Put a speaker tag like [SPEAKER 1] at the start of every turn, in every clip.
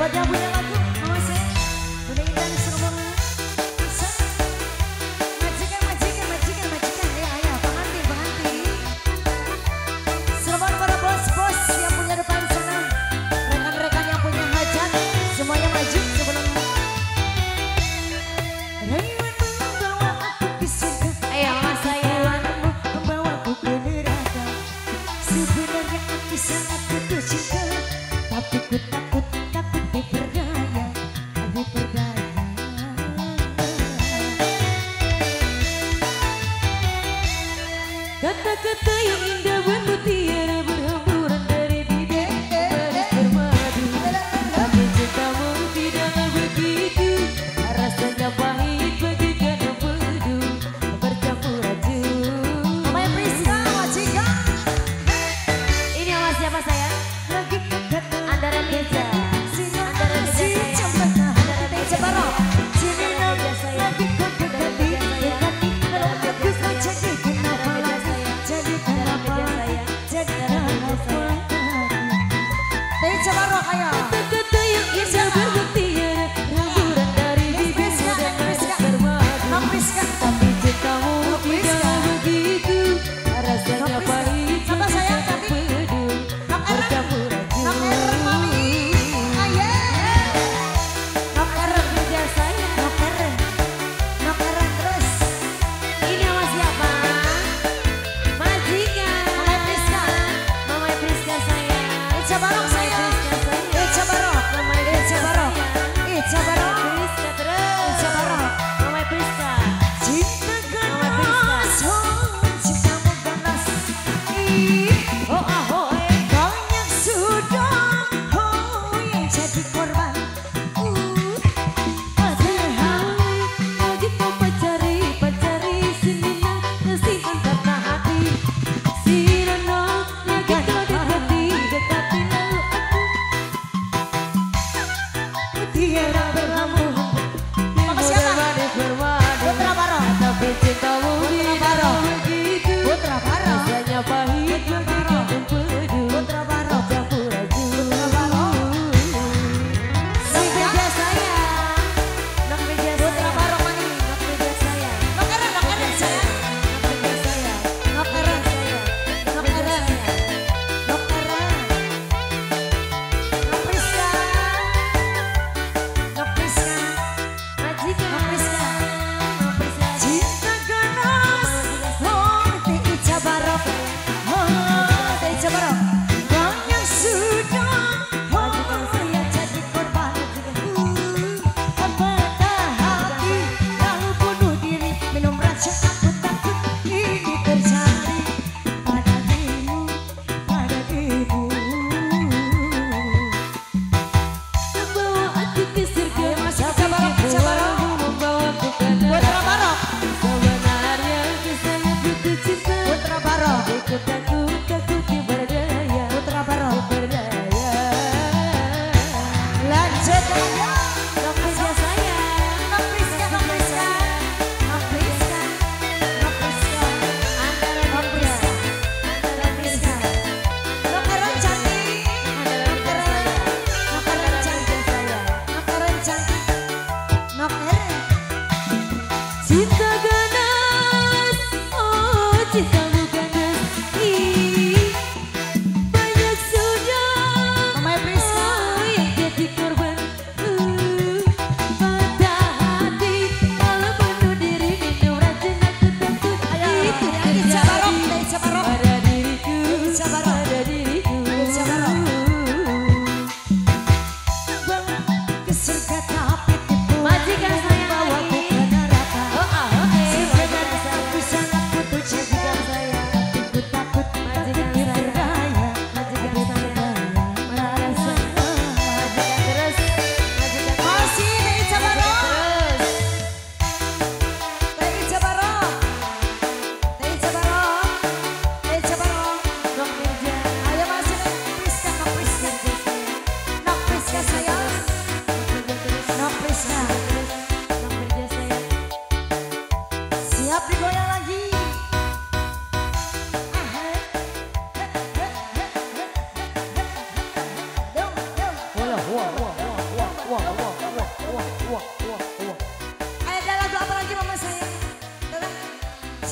[SPEAKER 1] Buat yang punya lagu, awas ya. Udah indah serumah. Majikan. Ayo, pengantin. Selamat para bos-bos yang punya depan sana. Rekan-rekan yang punya hajat, semuanya maju sebelum. Membawa aku ke surga. Ayo mas sayang, membawaku ke neraka. Sebenarnya aku sangat butuh cinta, tapi ku takut diperdaya. Kata-kata yang indah bermutiara berhamburan dari bibir manis bermadu. Tapi cintamu tidaklah begitu, rasanya pahit bagaikan empedu bercampur racun. Namanya Priska, majikan. Ini sama siapa sayang? Andara Reza. Andara Reza sayang. Andara Reza Barok. Andara Reza sayang. Andara Reza sayang. Kalau bagus jadi kenapa? Kata-kata yang indah bermutiara ramburan dari bibir dan manis bermadu. Tapi cintamu tidaklah begitu, rasanya pahit bagaikan empedu bercampur racun. Noker kerja saya. Noker terus. Ini sama siapa? Majikan. Mamai Priska sayang. Ica Barok sayang. Ica Barok. Mamai Priska. Cinta ganas, cintamu ganas. Banyak sudah yang jadi korban.
[SPEAKER 2] Lagi kau pacari sinina kesimpan karena hati. Sirana lagi kau dekati lalu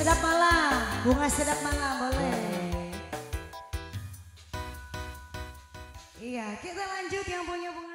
[SPEAKER 3] sedap malam, bunga sedap malam boleh. Iya, kita lanjut yang punya bunga.